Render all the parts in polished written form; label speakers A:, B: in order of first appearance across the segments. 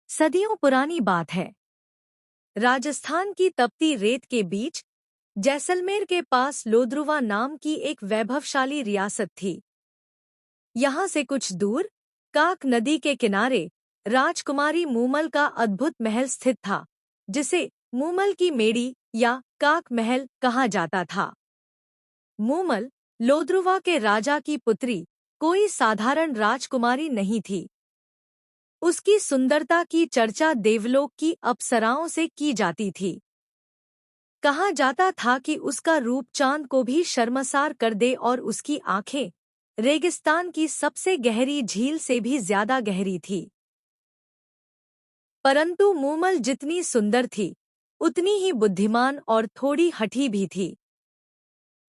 A: सदियों पुरानी बात है। राजस्थान की तपती रेत के बीच जैसलमेर के पास लोद्रुवा नाम की एक वैभवशाली रियासत थी। यहाँ से कुछ दूर काक नदी के किनारे राजकुमारी मूमल का अद्भुत महल स्थित था, जिसे मूमल की मेड़ी या काक महल कहा जाता था। मूमल लोद्रुवा के राजा की पुत्री कोई साधारण राजकुमारी नहीं थी। उसकी सुंदरता की चर्चा देवलोक की अप्सराओं से की जाती थी। कहा जाता था कि उसका रूप चांद को भी शर्मसार कर दे और उसकी आंखें रेगिस्तान की सबसे गहरी झील से भी ज्यादा गहरी थी। परंतु मूमल जितनी सुंदर थी, उतनी ही बुद्धिमान और थोड़ी हठी भी थी।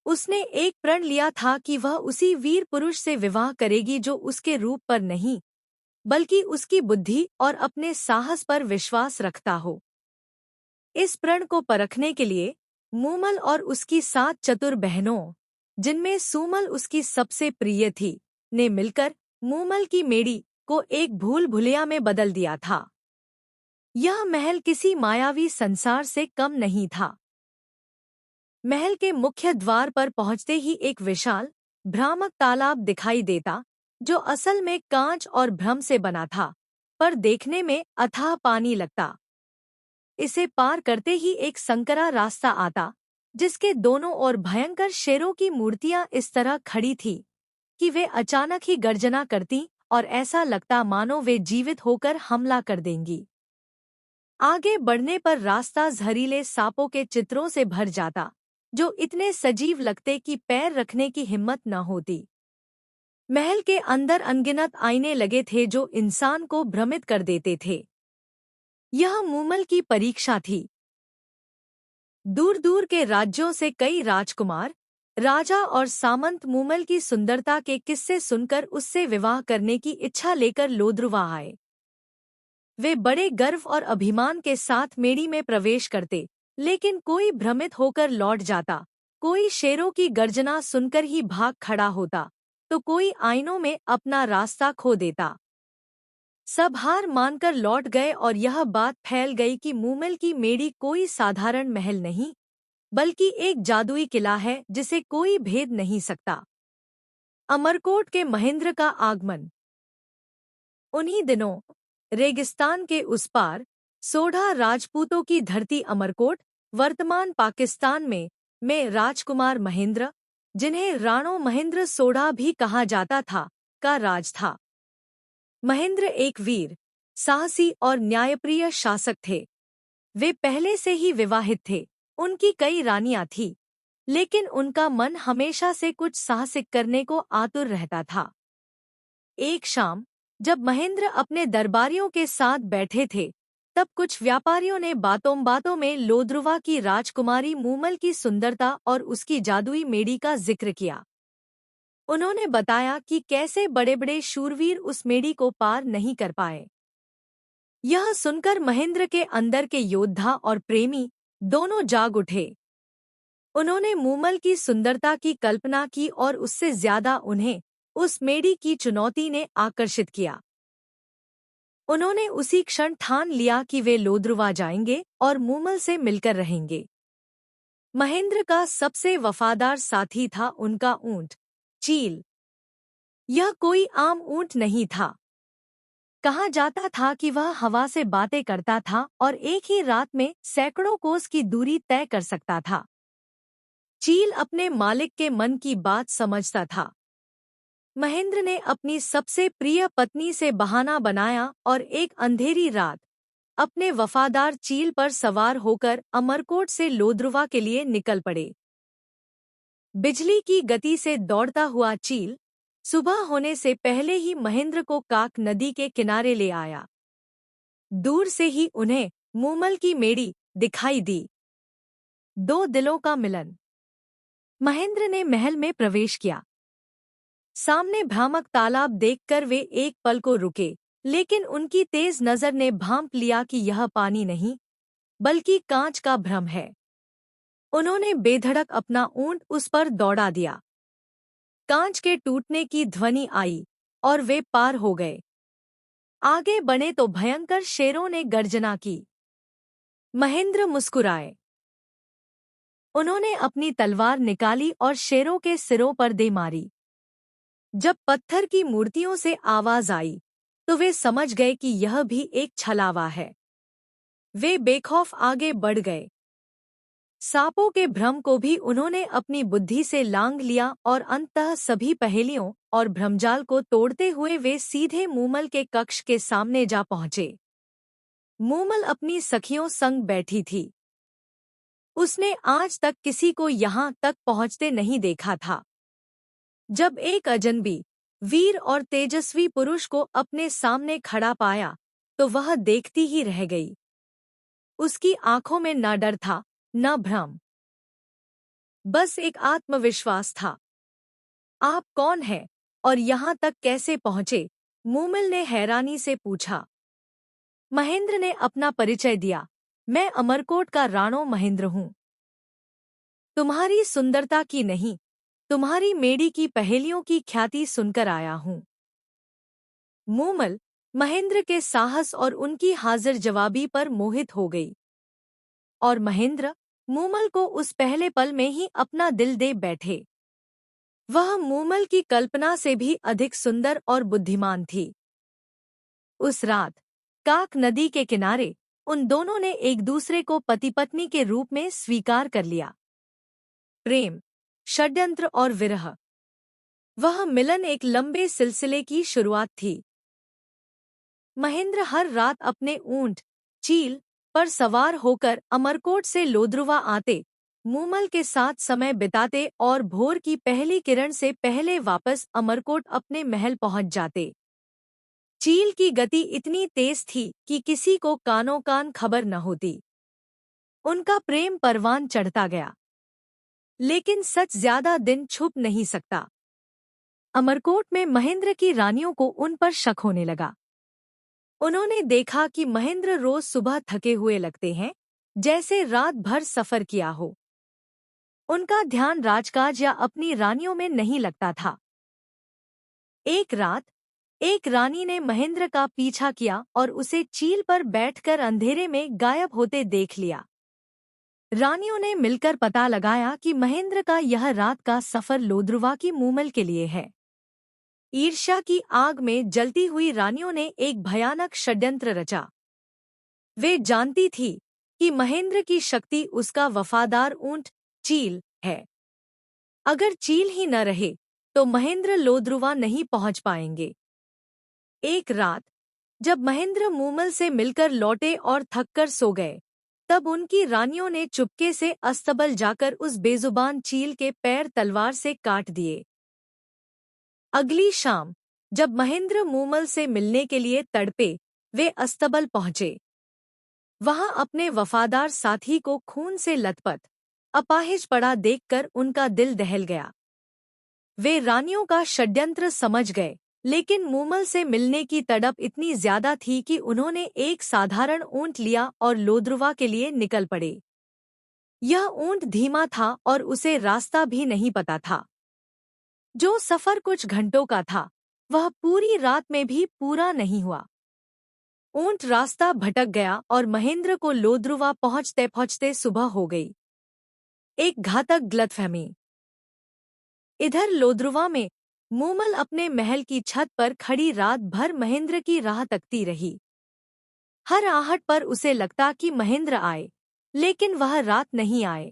A: उसने एक प्रण लिया था कि वह उसी वीर पुरुष से विवाह करेगी जो उसके रूप पर नहीं, बल्कि उसकी बुद्धि और अपने साहस पर विश्वास रखता हो। इस प्रण को परखने के लिए मूमल और उसकी 7 चतुर बहनों, जिनमें सूमल उसकी सबसे प्रिय थी, ने मिलकर मूमल की मेड़ी को एक भूल भुलैया में बदल दिया था। यह महल किसी मायावी संसार से कम नहीं था। महल के मुख्य द्वार पर पहुंचते ही एक विशाल भ्रामक तालाब दिखाई देता, जो असल में कांच और भ्रम से बना था, पर देखने में अथाह पानी लगता। इसे पार करते ही एक संकरा रास्ता आता, जिसके दोनों ओर भयंकर शेरों की मूर्तियां इस तरह खड़ी थी कि वे अचानक ही गर्जना करती और ऐसा लगता मानो वे जीवित होकर हमला कर देंगी। आगे बढ़ने पर रास्ता जहरीले सांपों के चित्रों से भर जाता, जो इतने सजीव लगते कि पैर रखने की हिम्मत न होती। महल के अंदर अनगिनत आईने लगे थे जो इंसान को भ्रमित कर देते थे। यह मूमल की परीक्षा थी। दूर दूर के राज्यों से कई राजकुमार, राजा और सामंत मूमल की सुंदरता के किस्से सुनकर उससे विवाह करने की इच्छा लेकर लोद्रुवा आए। वे बड़े गर्व और अभिमान के साथ मेड़ी में प्रवेश करते, लेकिन कोई भ्रमित होकर लौट जाता, कोई शेरों की गर्जना सुनकर ही भाग खड़ा होता, तो कोई आईनों में अपना रास्ता खो देता। सब हार मानकर लौट गए और यह बात फैल गई कि मूमल की मेड़ी कोई साधारण महल नहीं, बल्कि एक जादुई किला है जिसे कोई भेद नहीं सकता। अमरकोट के महेंद्र का आगमन। उन्हीं दिनों रेगिस्तान के उस पार सोढ़ा राजपूतों की धरती अमरकोट, वर्तमान पाकिस्तान में राजकुमार महेंद्र, जिन्हें राणो महेंद्र सोढ़ा भी कहा जाता था, का राज था। महेंद्र एक वीर, साहसी और न्यायप्रिय शासक थे। वे पहले से ही विवाहित थे। उनकी कई रानियां थीं, लेकिन उनका मन हमेशा से कुछ साहसिक करने को आतुर रहता था। एक शाम जब महेंद्र अपने दरबारियों के साथ बैठे थे, तब कुछ व्यापारियों ने बातों बातों में लोद्रुवा की राजकुमारी मूमल की सुंदरता और उसकी जादुई मेड़ी का जिक्र किया। उन्होंने बताया कि कैसे बड़े बड़े शूरवीर उस मेड़ी को पार नहीं कर पाए। यह सुनकर महेंद्र के अंदर के योद्धा और प्रेमी दोनों जाग उठे। उन्होंने मूमल की सुंदरता की कल्पना की और उससे ज्यादा उन्हें उस मेड़ी की चुनौती ने आकर्षित किया। उन्होंने उसी क्षण ठान लिया कि वे लोद्रुवा जाएंगे और मूमल से मिलकर रहेंगे। महेंद्र का सबसे वफादार साथी था उनका ऊंट चील। यह कोई आम ऊंट नहीं था। कहा जाता था कि वह हवा से बातें करता था और एक ही रात में सैकड़ों कोस की दूरी तय कर सकता था। चील अपने मालिक के मन की बात समझता था। महेंद्र ने अपनी सबसे प्रिय पत्नी से बहाना बनाया और एक अंधेरी रात अपने वफादार चील पर सवार होकर अमरकोट से लोद्रुवा के लिए निकल पड़े। बिजली की गति से दौड़ता हुआ चील सुबह होने से पहले ही महेंद्र को काक नदी के किनारे ले आया। दूर से ही उन्हें मूमल की मेड़ी दिखाई दी। दो दिलों का मिलन। महेंद्र ने महल में प्रवेश किया। सामने भ्रामक तालाब देखकर वे एक पल को रुके, लेकिन उनकी तेज नजर ने भांप लिया कि यह पानी नहीं, बल्कि कांच का भ्रम है। उन्होंने बेधड़क अपना ऊंट उस पर दौड़ा दिया। कांच के टूटने की ध्वनि आई और वे पार हो गए। आगे बढ़े तो भयंकर शेरों ने गर्जना की। महेंद्र मुस्कुराए। उन्होंने अपनी तलवार निकाली और शेरों के सिरों पर दे मारी। जब पत्थर की मूर्तियों से आवाज आई तो वे समझ गए कि यह भी एक छलावा है। वे बेखौफ आगे बढ़ गए। सांपों के भ्रम को भी उन्होंने अपनी बुद्धि से लांघ लिया और अंततः सभी पहेलियों और भ्रमजाल को तोड़ते हुए वे सीधे मूमल के कक्ष के सामने जा पहुंचे। मूमल अपनी सखियों संग बैठी थी। उसने आज तक किसी को यहाँ तक पहुँचते नहीं देखा था। जब एक अजनबी, वीर और तेजस्वी पुरुष को अपने सामने खड़ा पाया तो वह देखती ही रह गई। उसकी आंखों में न डर था न भ्रम, बस एक आत्मविश्वास था। आप कौन हैं और यहाँ तक कैसे पहुँचे? मूमल ने हैरानी से पूछा। महेंद्र ने अपना परिचय दिया। मैं अमरकोट का राणो महेंद्र हूँ। तुम्हारी सुंदरता की नहीं, तुम्हारी मेडी की पहेलियों की ख्याति सुनकर आया हूँ। मूमल महेंद्र के साहस और उनकी हाजिर जवाबी पर मोहित हो गई। और महेंद्र मूमल को उस पहले पल में ही अपना दिल दे बैठे। वह मूमल की कल्पना से भी अधिक सुंदर और बुद्धिमान थी। उस रात काक नदी के किनारे उन दोनों ने एक दूसरे को पति पत्नी के रूप में स्वीकार कर लिया। प्रेम, षड्यंत्र और विरह, वह मिलन एक लंबे सिलसिले की शुरुआत थी। महेंद्र हर रात अपने ऊंट चील पर सवार होकर अमरकोट से लोद्रुवा आते, मूमल के साथ समय बिताते और भोर की पहली किरण से पहले वापस अमरकोट अपने महल पहुंच जाते। चील की गति इतनी तेज थी कि किसी को कानों कान खबर न होती। उनका प्रेम परवान चढ़ता गया, लेकिन सच ज्यादा दिन छुप नहीं सकता। अमरकोट में महेंद्र की रानियों को उन पर शक होने लगा। उन्होंने देखा कि महेंद्र रोज सुबह थके हुए लगते हैं, जैसे रात भर सफर किया हो। उनका ध्यान राजकाज या अपनी रानियों में नहीं लगता था। एक रात एक रानी ने महेंद्र का पीछा किया और उसे चील पर बैठकर अंधेरे में गायब होते देख लिया। रानियों ने मिलकर पता लगाया कि महेंद्र का यह रात का सफर लोद्रुवा की मूमल के लिए है। ईर्ष्या की आग में जलती हुई रानियों ने एक भयानक षड्यंत्र रचा। वे जानती थी कि महेंद्र की शक्ति उसका वफादार ऊंट चील है। अगर चील ही न रहे तो महेंद्र लोद्रुवा नहीं पहुंच पाएंगे। एक रात जब महेंद्र मूमल से मिलकर लौटे और थककर सो गए, तब उनकी रानियों ने चुपके से अस्तबल जाकर उस बेजुबान चील के पैर तलवार से काट दिए। अगली शाम जब महेंद्र मूमल से मिलने के लिए तड़पे, वे अस्तबल पहुंचे। वहां अपने वफादार साथी को खून से लथपथ अपाहिज पड़ा देखकर उनका दिल दहल गया। वे रानियों का षड्यंत्र समझ गए, लेकिन मूमल से मिलने की तड़प इतनी ज्यादा थी कि उन्होंने एक साधारण ऊंट लिया और लोद्रुवा के लिए निकल पड़े। यह ऊंट धीमा था और उसे रास्ता भी नहीं पता था। जो सफर कुछ घंटों का था, वह पूरी रात में भी पूरा नहीं हुआ। ऊंट रास्ता भटक गया और महेंद्र को लोद्रुवा पहुंचते पहुंचते सुबह हो गई। एक घातक गलतफहमी। इधर लोद्रुवा में मूमल अपने महल की छत पर खड़ी रात भर महेंद्र की राह तकती रही। हर आहट पर उसे लगता कि महेंद्र आए, लेकिन वह रात नहीं आए।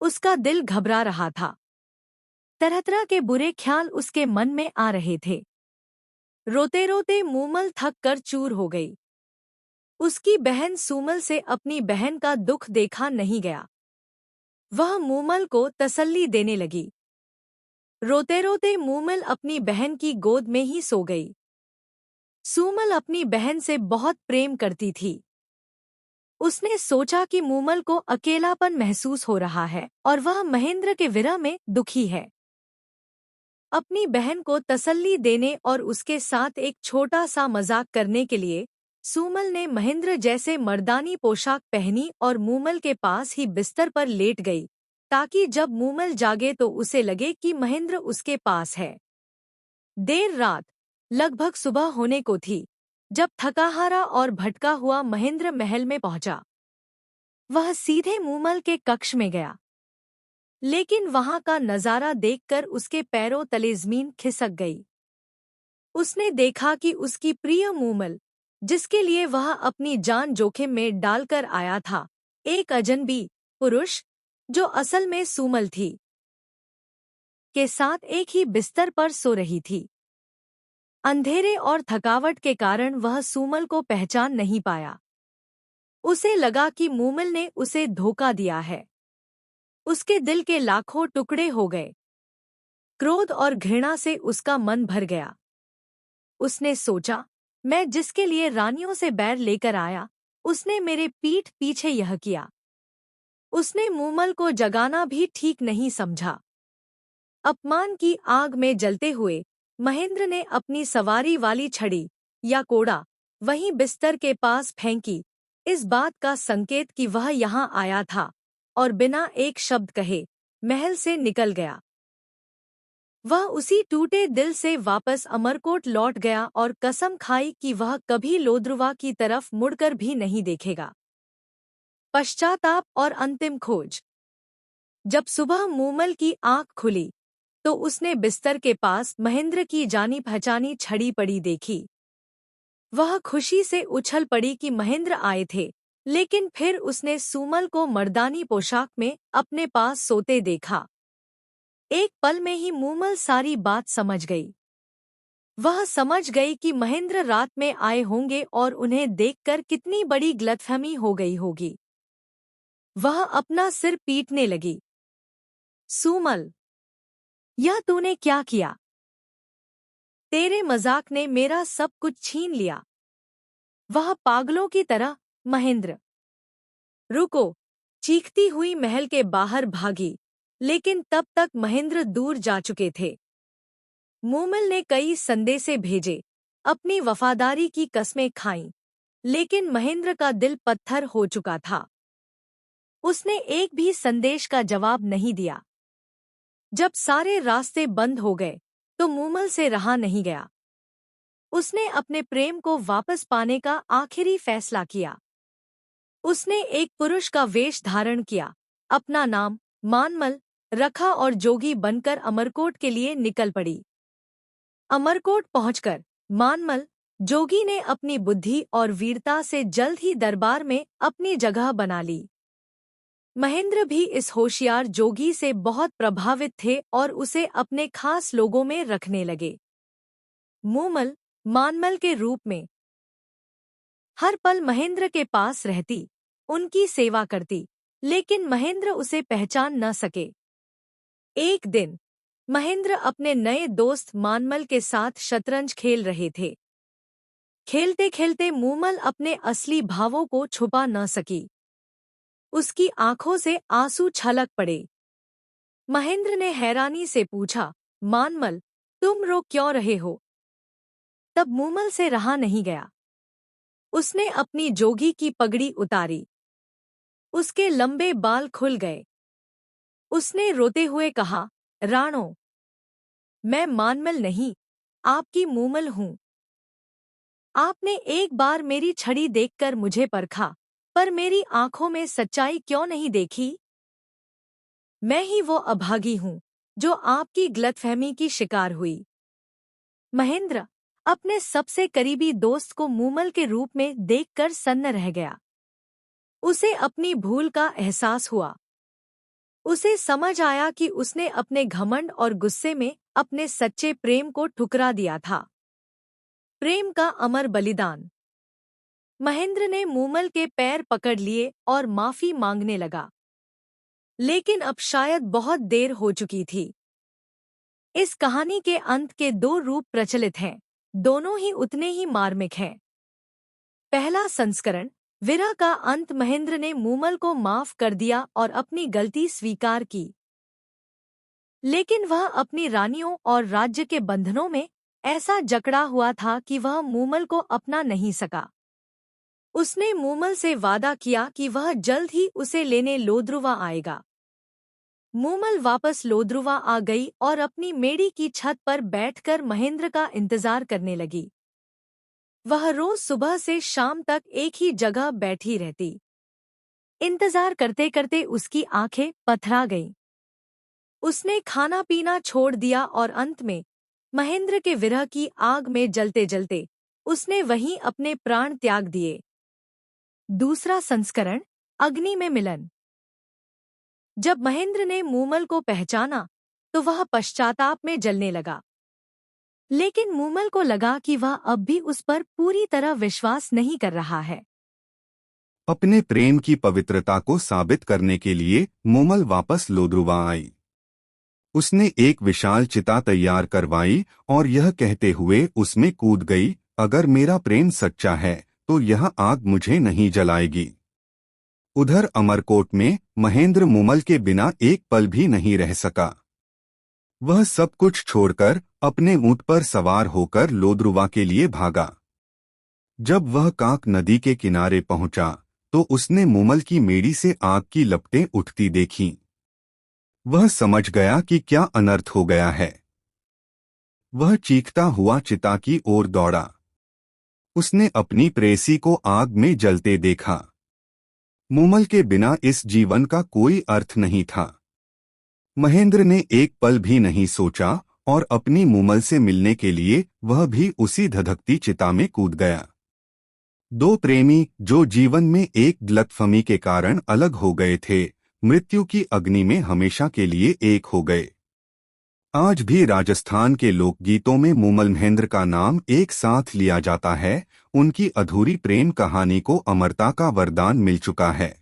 A: उसका दिल घबरा रहा था। तरह तरह के बुरे ख्याल उसके मन में आ रहे थे। रोते रोते मूमल थक कर चूर हो गई। उसकी बहन सूमल से अपनी बहन का दुख देखा नहीं गया। वह मूमल को तसल्ली देने लगी। रोते रोते मूमल अपनी बहन की गोद में ही सो गई। सूमल अपनी बहन से बहुत प्रेम करती थी। उसने सोचा कि मूमल को अकेलापन महसूस हो रहा है और वह महेंद्र के विरह में दुखी है। अपनी बहन को तसल्ली देने और उसके साथ एक छोटा सा मजाक करने के लिए सूमल ने महेंद्र जैसे मर्दानी पोशाक पहनी और मूमल के पास ही बिस्तर पर लेट गई, ताकि जब मूमल जागे तो उसे लगे कि महेंद्र उसके पास है। देर रात लगभग सुबह होने को थी जब थकाहारा और भटका हुआ महेंद्र महल में पहुंचा, वह सीधे मूमल के कक्ष में गया। लेकिन वहां का नजारा देखकर उसके पैरों तले जमीन खिसक गई। उसने देखा कि उसकी प्रिय मूमल, जिसके लिए वह अपनी जान जोखिम में डालकर आया था, एक अजनबी पुरुष, जो असल में सूमल थी, के साथ एक ही बिस्तर पर सो रही थी। अंधेरे और थकावट के कारण वह सूमल को पहचान नहीं पाया। उसे लगा कि मूमल ने उसे धोखा दिया है। उसके दिल के लाखों टुकड़े हो गए। क्रोध और घृणा से उसका मन भर गया। उसने सोचा, मैं जिसके लिए रानियों से बैर लेकर आया, उसने मेरे पीठ पीछे यह किया। उसने मूमल को जगाना भी ठीक नहीं समझा। अपमान की आग में जलते हुए महेंद्र ने अपनी सवारी वाली छड़ी या कोड़ा वहीं बिस्तर के पास फेंकी, इस बात का संकेत कि वह यहाँ आया था, और बिना एक शब्द कहे महल से निकल गया। वह उसी टूटे दिल से वापस अमरकोट लौट गया और कसम खाई कि वह कभी लोद्रुवा की तरफ मुड़कर भी नहीं देखेगा। पश्चाताप और अंतिम खोज। जब सुबह मूमल की आंख खुली तो उसने बिस्तर के पास महेंद्र की जानी पहचानी छड़ी पड़ी देखी। वह खुशी से उछल पड़ी कि महेंद्र आए थे, लेकिन फिर उसने सूमल को मर्दानी पोशाक में अपने पास सोते देखा। एक पल में ही मूमल सारी बात समझ गई। वह समझ गई कि महेंद्र रात में आए होंगे और उन्हें देखकर कितनी बड़ी गलतफहमी हो गई होगी। वह अपना सिर पीटने लगी। सूमल, यह तूने क्या किया? तेरे मजाक ने मेरा सब कुछ छीन लिया। वह पागलों की तरह, महेंद्र, रुको, चीखती हुई महल के बाहर भागी, लेकिन तब तक महेंद्र दूर जा चुके थे। मूमल ने कई संदेशे भेजे, अपनी वफादारी की कस्में खाईं, लेकिन महेंद्र का दिल पत्थर हो चुका था। उसने एक भी संदेश का जवाब नहीं दिया। जब सारे रास्ते बंद हो गए तो मूमल से रहा नहीं गया। उसने अपने प्रेम को वापस पाने का आखिरी फैसला किया। उसने एक पुरुष का वेश धारण किया, अपना नाम मानमल रखा और जोगी बनकर अमरकोट के लिए निकल पड़ी। अमरकोट पहुंचकर मानमल जोगी ने अपनी बुद्धि और वीरता से जल्द ही दरबार में अपनी जगह बना ली। महेंद्र भी इस होशियार जोगी से बहुत प्रभावित थे और उसे अपने खास लोगों में रखने लगे। मूमल मानमल के रूप में हर पल महेंद्र के पास रहती, उनकी सेवा करती, लेकिन महेंद्र उसे पहचान न सके। एक दिन महेंद्र अपने नए दोस्त मानमल के साथ शतरंज खेल रहे थे। खेलते खेलते मूमल अपने असली भावों को छुपा न सकी। उसकी आंखों से आंसू छलक पड़े। महेंद्र ने हैरानी से पूछा, मानमल, तुम रो क्यों रहे हो? तब मूमल से रहा नहीं गया। उसने अपनी जोगी की पगड़ी उतारी। उसके लंबे बाल खुल गए। उसने रोते हुए कहा, राणो, मैं मानमल नहीं, आपकी मूमल हूँ। आपने एक बार मेरी छड़ी देखकर मुझे परखा, पर मेरी आंखों में सच्चाई क्यों नहीं देखी? मैं ही वो अभागी हूँ जो आपकी गलतफहमी की शिकार हुई। महेंद्र अपने सबसे करीबी दोस्त को मूमल के रूप में देखकर सन्न रह गया। उसे अपनी भूल का एहसास हुआ। उसे समझ आया कि उसने अपने घमंड और गुस्से में अपने सच्चे प्रेम को ठुकरा दिया था। प्रेम का अमर बलिदान। महेंद्र ने मूमल के पैर पकड़ लिए और माफी मांगने लगा, लेकिन अब शायद बहुत देर हो चुकी थी। इस कहानी के अंत के दो रूप प्रचलित हैं, दोनों ही उतने ही मार्मिक हैं। पहला संस्करण, विरह का अंत, महेंद्र ने मूमल को माफ कर दिया और अपनी गलती स्वीकार की। लेकिन वह अपनी रानियों और राज्य के बंधनों में ऐसा जकड़ा हुआ था कि वह मूमल को अपना नहीं सका। उसने मूमल से वादा किया कि वह जल्द ही उसे लेने लोद्रुवा आएगा। मूमल वापस लोद्रुवा आ गई और अपनी मेड़ी की छत पर बैठकर महेंद्र का इंतजार करने लगी। वह रोज सुबह से शाम तक एक ही जगह बैठी रहती। इंतजार करते करते उसकी आंखें पथरा गईं। उसने खाना पीना छोड़ दिया और अंत में महेंद्र के विरह की आग में जलते जलते उसने वहीं अपने प्राण त्याग दिए। दूसरा संस्करण, अग्नि में मिलन। जब महेंद्र ने मूमल को पहचाना तो वह पश्चाताप में जलने लगा। लेकिन मूमल को लगा कि वह अब भी उस पर पूरी तरह विश्वास नहीं कर रहा है।
B: अपने प्रेम की पवित्रता को साबित करने के लिए मूमल वापस लोद्रुवा आई। उसने एक विशाल चिता तैयार करवाई और यह कहते हुए उसमें कूद गई, अगर मेरा प्रेम सच्चा है तो यह आग मुझे नहीं जलाएगी। उधर अमरकोट में महेंद्र मूमल के बिना एक पल भी नहीं रह सका। वह सब कुछ छोड़कर अपने ऊंट पर सवार होकर लोद्रुवा के लिए भागा। जब वह काक नदी के किनारे पहुंचा तो उसने मूमल की मेड़ी से आग की लपटें उठती देखीं। वह समझ गया कि क्या अनर्थ हो गया है। वह चीखता हुआ चिता की ओर दौड़ा। उसने अपनी प्रेसी को आग में जलते देखा। मूमल के बिना इस जीवन का कोई अर्थ नहीं था। महेंद्र ने एक पल भी नहीं सोचा और अपनी मूमल से मिलने के लिए वह भी उसी धधकती चिता में कूद गया। दो प्रेमी जो जीवन में एक गलतफहमी के कारण अलग हो गए थे, मृत्यु की अग्नि में हमेशा के लिए एक हो गए। आज भी राजस्थान के लोकगीतों में मूमल महेंद्र का नाम एक साथ लिया जाता है। उनकी अधूरी प्रेम कहानी को अमरता का वरदान मिल चुका है।